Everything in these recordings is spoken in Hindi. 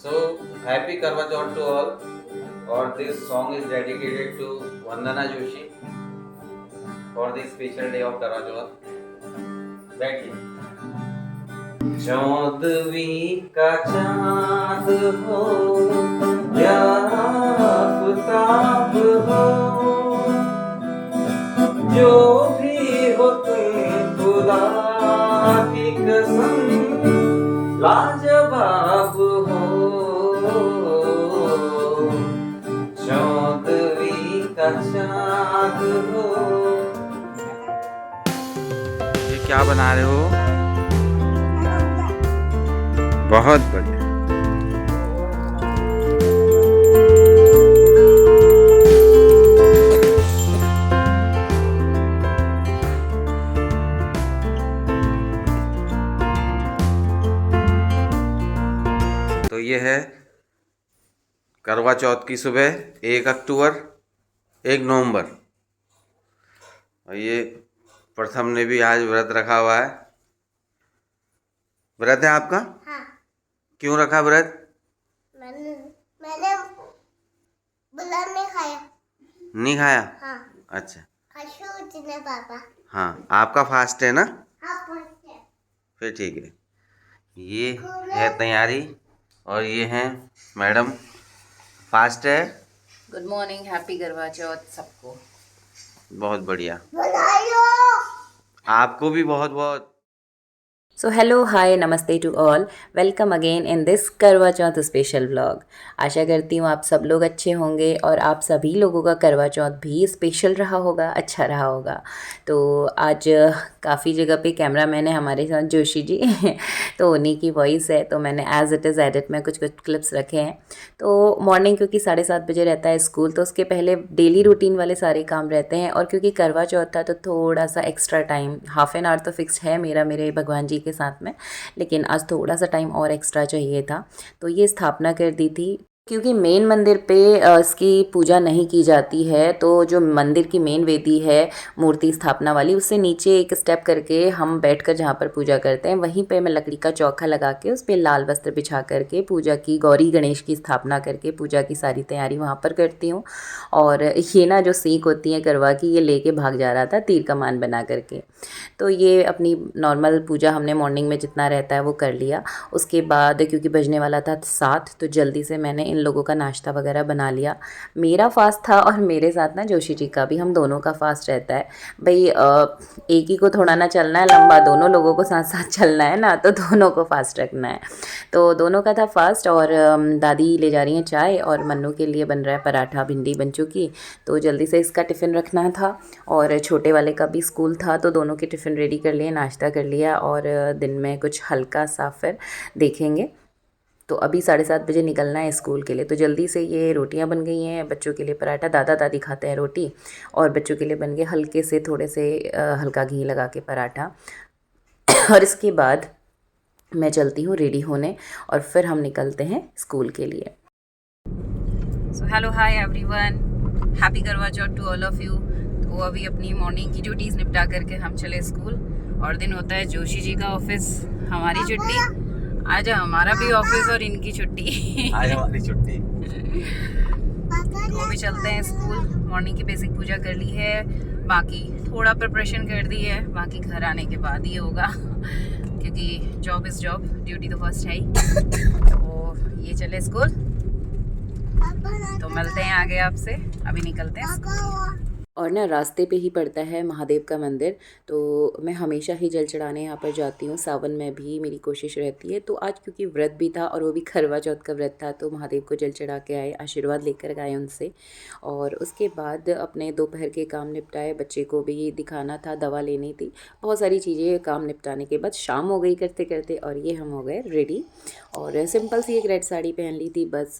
So happy Karwa Chauth to all. Or this song is dedicated to Vandana Joshi for the special day of Karwa Chauth. बैठिए। चौदहवीं का चांद हो या आफताब हो, जो भी हो तुम खुदा की कसम लाजवाब हो। चौदहवीं का चांद हो। ये क्या बना रहे हो? बहुत बढ़िया। तो ये है करवा चौथ की सुबह 1 अक्टूबर 1 नवंबर। और ये प्रथम ने भी आज व्रत रखा हुआ है। व्रत है आपका? हाँ। क्यों रखा व्रत? मैंने बुला नहीं खाया। नहीं खाया? हाँ। अच्छा। पापा। हाँ, आपका फास्ट है ना? हाँ, फास्ट है। फिर ठीक है। ये है तैयारी और ये हैं मैडम। फास्ट है। गुड मॉर्निंग, हैप्पी करवा चौथ सबको। बहुत बढ़िया। बनाइयो। आपको भी बहुत बहुत। सो हेलो, हाय, नमस्ते to all. Welcome again in this Karva Chauth special vlog. आशा करती हूँ आप सब लोग अच्छे होंगे और आप सभी लोगों का करवा चौथ भी स्पेशल रहा होगा, अच्छा रहा होगा। तो आज काफ़ी जगह पे कैमरा मैन है हमारे साथ जोशी जी तो उन्हीं की वॉइस है, तो मैंने एज इट इज़ एडिट में कुछ क्लिप्स रखे हैं। तो मॉर्निंग क्योंकि 7:30 बजे रहता है स्कूल, तो उसके पहले डेली रूटीन वाले सारे काम रहते हैं। और क्योंकि करवा चौथ था तो थोड़ा सा extra time, half an hour तो फिक्स है मेरा मेरे भगवान जी के साथ में, लेकिन आज थोड़ा सा टाइम और एक्स्ट्रा चाहिए था। तो ये स्थापना कर दी थी क्योंकि मेन मंदिर पे इसकी पूजा नहीं की जाती है। तो जो मंदिर की मेन वेदी है मूर्ति स्थापना वाली, उससे नीचे एक स्टेप करके हम बैठकर जहाँ पर पूजा करते हैं, वहीं पे मैं लकड़ी का चौखा लगा के उस पर लाल वस्त्र बिछा करके पूजा की, गौरी गणेश की स्थापना करके पूजा की सारी तैयारी वहाँ पर करती हूँ। और ये ना जो सीख होती है करवा की, ये लेके भाग जा रहा था तीर कमान बना करके। तो ये अपनी नॉर्मल पूजा हमने मॉर्निंग में जितना रहता है वो कर लिया। उसके बाद क्योंकि बजने वाला था 7, तो जल्दी से मैंने इन लोगों का नाश्ता वगैरह बना लिया। मेरा फास्ट था और मेरे साथ ना जोशी जी का भी, हम दोनों का फास्ट रहता है भाई। एक ही को थोड़ा ना चलना है लंबा, दोनों लोगों को साथ साथ चलना है ना, तो दोनों को फास्ट रखना है। तो दोनों का था फास्ट। और दादी ले जा रही हैं चाय और मन्नू के लिए बन रहा है पराठा, भिंडी बन चुकी, तो जल्दी से इसका टिफ़िन रखना था। और छोटे वाले का भी स्कूल था, तो दोनों के टिफ़िन रेडी कर लिए, नाश्ता कर लिया। और दिन में कुछ हल्का सा फिर देखेंगे। तो अभी 7:30 बजे निकलना है स्कूल के लिए, तो जल्दी से ये रोटियां बन गई हैं। बच्चों के लिए पराठा, दादा दादी खाते हैं रोटी, और बच्चों के लिए बन गए हल्के से थोड़े से हल्का घी लगा के पराठा। और इसके बाद मैं चलती हूँ रेडी होने और फिर हम निकलते हैं स्कूल के लिए। सो hello, hi everyone, happy Karva Chauth to all of you. तो अभी अपनी मॉर्निंग की ड्यूटीज़ निपटा करके हम चले स्कूल, और दिन होता है जोशी जी का ऑफिस, हमारी छुट्टी। आज हमारा भी ऑफिस और इनकी छुट्टी आज हमारी छुट्टी। तो अभी चलते हैं स्कूल। मॉर्निंग की बेसिक पूजा कर ली है, बाकी थोड़ा प्रिपरेशन कर दी है, बाकी घर आने के बाद ही होगा क्योंकि जॉब इज़ जॉब, ड्यूटी तो फर्स्ट है ही। तो ये चले स्कूल, तो मिलते हैं आगे आपसे, अभी निकलते हैं। और ना रास्ते पे ही पड़ता है महादेव का मंदिर, तो मैं हमेशा ही जल चढ़ाने यहाँ पर जाती हूँ। सावन में भी मेरी कोशिश रहती है। तो आज क्योंकि व्रत भी था और वो भी करवा चौथ का व्रत था, तो महादेव को जल चढ़ा के आए, आशीर्वाद लेकर गए उनसे। और उसके बाद अपने दोपहर के काम निपटाए, बच्चे को भी दिखाना था, दवा लेनी थी, बहुत सारी चीज़ें काम निपटाने के बाद शाम हो गई करते करते, और ये हम हो गए रेडी। और सिंपल सी एक रेड साड़ी पहन ली थी बस,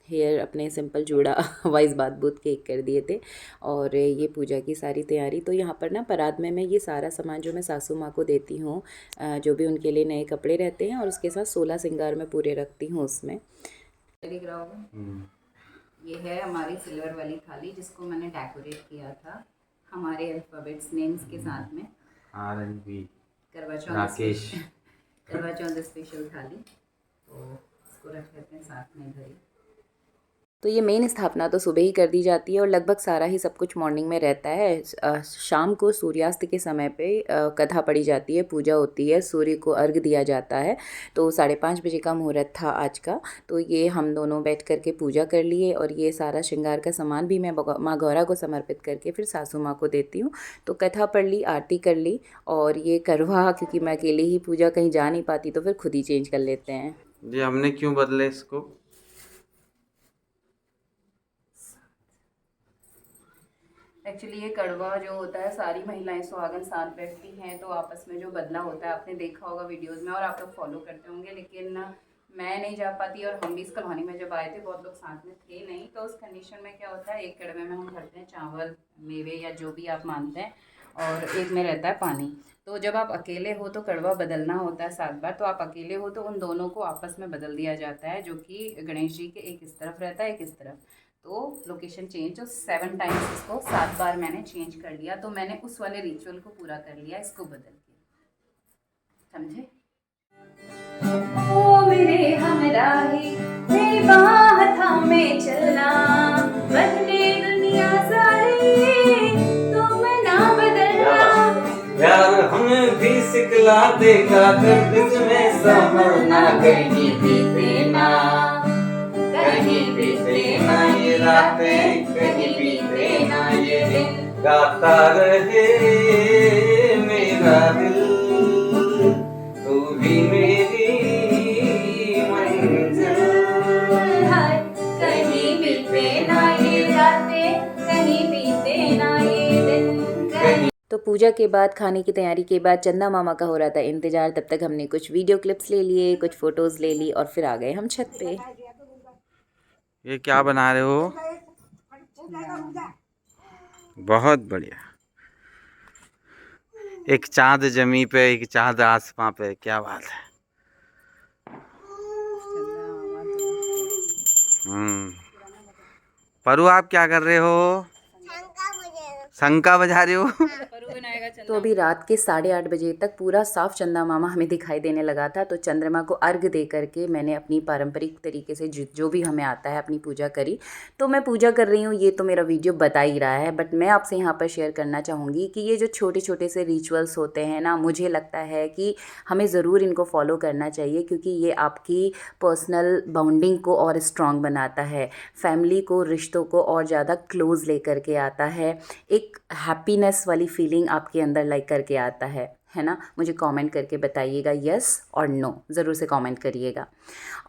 हेयर अपने सिंपल जूड़ा वाइस बात बूत केक कर दिए थे। और ये पूजा की सारी तैयारी। तो यहाँ पर ना परात में मैं ये सारा सामान जो मैं सासू माँ को देती हूँ, जो भी उनके लिए नए कपड़े रहते हैं, और उसके साथ 16 श्रृंगार में पूरे रखती हूँ उसमें। दिख रहा होगा, ये है हमारी सिल्वर वाली थाली जिसको मैंने डेकोरेट किया था हमारे अल्फ़ाबेट्स नेम्स के साथ में। RNB करवा चौथ राकेश करवा चौथ स्पेशल थाली। तो इसको रख लेते हैं साथ में इधर ही। तो ये मेन स्थापना तो सुबह ही कर दी जाती है और लगभग सारा ही सब कुछ मॉर्निंग में रहता है। शाम को सूर्यास्त के समय पे कथा पढ़ी जाती है, पूजा होती है, सूर्य को अर्घ दिया जाता है। तो 5:30 बजे का मुहूर्त था आज का। तो ये हम दोनों बैठ करके पूजा कर लिए और ये सारा श्रृंगार का सामान भी मैं माँ गौरा को समर्पित करके फिर सासू माँ को देती हूँ। तो कथा पढ़ ली, आरती कर ली और ये करवा, क्योंकि मैं अकेले ही पूजा कहीं जा नहीं पाती तो फिर खुद ही चेंज कर लेते हैं। ये हमने क्यों बदले इसको? एक्चुअली ये कड़वा जो होता है, सारी महिलाएं सुहागन साथ बैठती हैं तो आपस में जो बदला होता है, आपने देखा होगा वीडियोस में और आप लोग फॉलो करते होंगे, लेकिन मैं नहीं जा पाती और हम भी इस कॉलोनी में जब आए थे बहुत लोग साथ में थे नहीं। तो उस कंडीशन में क्या होता है, एक कड़वे में हम भरते हैं चावल, मेवे या जो भी आप मानते हैं, और एक में रहता है पानी। तो जब आप अकेले हो तो कड़वा बदलना होता है 7 बार, तो आप अकेले हो तो उन दोनों को आपस में बदल दिया जाता है, जो कि गणेश जी के एक इस तरफ रहता है, एक इस तरफ। तो लोकेशन चेंज, तो 7 टाइम्स इसको 7 बार मैंने चेंज कर लिया। तो मैंने उस वाले रिचुअल को पूरा कर लिया इसको बदल के, समझे? ओ मेरे हमराही बाह थामे चलना, बदले दुनिया सारी तुम ना बदलना। प्यार हमें भी सिखला देगा, गर्दिश में संभलना, कहीं बीते ना, कहीं बीते ना ये रातें, कहीं बीते ना ये दिन, गाता रहे मेरा दिल, तू भी मेरी मंजिल। कहीं बीते ना ये रातें, कहीं बीते ना ये दिन। तो पूजा के बाद, खाने की तैयारी के बाद चंदा मामा का हो रहा था इंतज़ार। तब तक हमने कुछ वीडियो क्लिप्स ले लिए, कुछ फ़ोटोज़ ले ली और फिर आ गए हम छत पे। ये क्या बना रहे हो? बहुत बढ़िया। एक चांद जमी पे, एक चांद आसमां पे, क्या बात है। परू, आप क्या कर रहे हो? शंका बजा रहे हो? तो अभी रात के 8:30 बजे तक पूरा साफ चंदा मामा हमें दिखाई देने लगा था। तो चंद्रमा को अर्घ दे करके मैंने अपनी पारंपरिक तरीके से जो भी हमें आता है अपनी पूजा करी। तो मैं पूजा कर रही हूँ, ये तो मेरा वीडियो बता ही रहा है, बट मैं आपसे यहाँ पर शेयर करना चाहूँगी कि ये जो छोटे छोटे से रिचुअल्स होते हैं ना, मुझे लगता है कि हमें ज़रूर इनको फॉलो करना चाहिए, क्योंकि ये आपकी पर्सनल बॉन्डिंग को और स्ट्रॉन्ग बनाता है, फैमिली को, रिश्तों को और ज़्यादा क्लोज लेकर के आता है, एक हैप्पीनेस वाली फीलिंग आपके अंदर लाइक करके आता है ना। मुझे कमेंट करके बताइएगा यस और नो, ज़रूर से कमेंट करिएगा।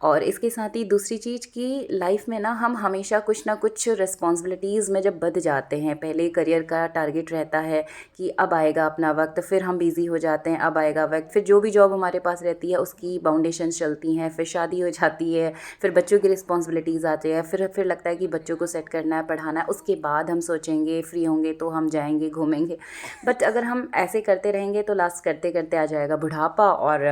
और इसके साथ ही दूसरी चीज़ कि लाइफ में ना हम हमेशा कुछ ना कुछ रिस्पॉन्सिबिलिटीज़ में जब बंध जाते हैं, पहले करियर का टारगेट रहता है कि अब आएगा अपना वक्त, फिर हम बिज़ी हो जाते हैं, अब आएगा वक्त, फिर जो भी जॉब हमारे पास रहती है उसकी बाउंडेशन चलती हैं, फिर शादी हो जाती है, फिर बच्चों की रिस्पॉन्सिबिलिटीज़ आती है, फिर लगता है कि बच्चों को सेट करना है, पढ़ाना है, उसके बाद हम सोचेंगे फ्री होंगे तो हम जाएंगे घूमेंगे। बट अगर हम ऐसे करते रहेंगे तो लास्ट करते करते आ जाएगा बुढ़ापा और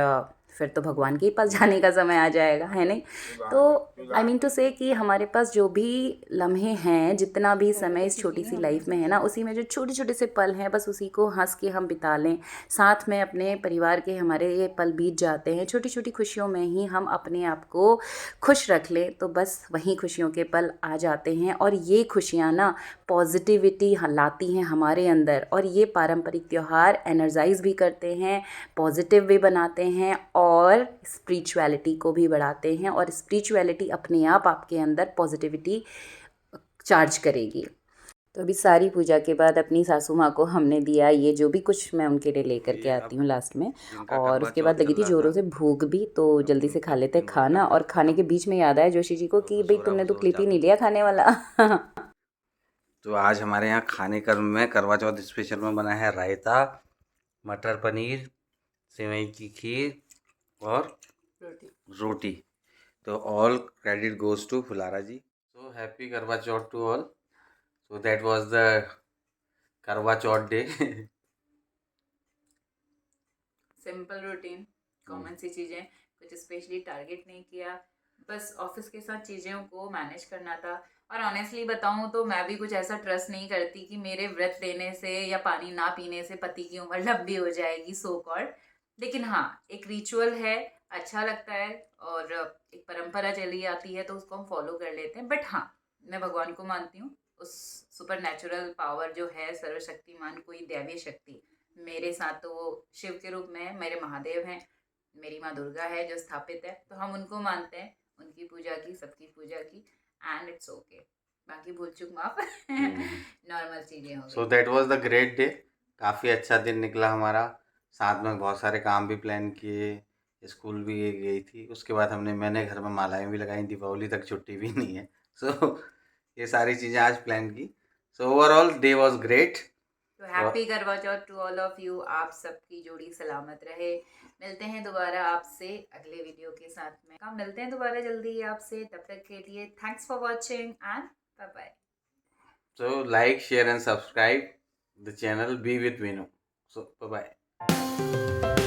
फिर तो भगवान के पास जाने का समय आ जाएगा, है नहीं? तो आई मीन टू से कि हमारे पास जो भी लम्हे हैं, जितना भी समय इस छोटी सी लाइफ में है ना, उसी में जो छोटे छोटे से पल हैं, बस उसी को हंस के हम बिता लें, साथ में अपने परिवार के हमारे ये पल बीत जाते हैं। छोटी छोटी खुशियों में ही हम अपने आप को खुश रख लें तो बस वहीं खुशियों के पल आ जाते हैं। और ये खुशियाँ ना पॉजिटिविटी लाती हैं हमारे अंदर, और ये पारंपरिक त्यौहार एनर्जाइज भी करते हैं, पॉजिटिव भी बनाते हैं और स्पिरिचुअलिटी को भी बढ़ाते हैं, और स्पिरिचुअलिटी अपने आप आपके अंदर पॉजिटिविटी चार्ज करेगी। तो अभी सारी पूजा के बाद अपनी सासू माँ को हमने दिया ये जो भी कुछ मैं उनके लिए लेकर के आती हूँ लास्ट में, और उसके बाद लगी थी जोरों से भूख भी, तो जल्दी से खा लेते खाना। और खाने के बीच में याद आया जोशी जी को कि भाई तुमने तो क्लिप ही नहीं लिया खाने वाला। तो आज हमारे यहाँ खाने क्रम में करवा चौथ स्पेशल में बना है रायता, मटर पनीर, सेवई की खीर और रोटी। तो all credit goes to Phulara ji. So happy Karva Chauth to all. So that was the Karva Chauth day. Simple routine, common सी चीज़ें, कुछ स्पेशली टारगेट नहीं किया, बस ऑफिस के साथ चीज़ों को मैनेज करना था। और ऑनेस्टली बताऊं तो मैं भी कुछ ऐसा ट्रस्ट नहीं करती कि मेरे व्रत लेने से या पानी ना पीने से पति की उम्र लंबी हो जाएगी, सो कॉल्ड। लेकिन हाँ, एक रिचुअल है, अच्छा लगता है और एक परंपरा चली आती है तो उसको हम फॉलो कर लेते हैं। बट हाँ, मैं भगवान को मानती हूँ, उस सुपर नेचुरल पावर जो है, सर्वशक्तिमान कोई दैवीय शक्ति, मेरे साथ तो वो शिव के रूप में है, मेरे महादेव हैं, मेरी माँ दुर्गा है जो स्थापित है, तो हम उनको मानते हैं, उनकी पूजा की, सबकी पूजा की, एंड इट्स ओके। बाकी भूल चूक माफ, नॉर्मल चीज़ें हो सो गई। That was the great day. काफ़ी अच्छा दिन निकला हमारा। साथ में बहुत सारे काम भी प्लान किए, स्कूल भी गई थी। उसके बाद मैंने घर में मालाएं भी लगाई, दीपावली तक छुट्टी भी नहीं है। सो ये सारी चीज़ें आज प्लान की। So overall day was great. तो happy Karva Chauth to all of you. आप सबकी जोड़ी सलामत रहे। मिलते हैं दोबारा आपसे अगले वीडियो के साथ में। मिलते हैं दोबारा जल्दी आपसे। तब तक के लिए thanks for watching and bye bye. So like, share and subscribe the channel Be With Vinu. So bye bye.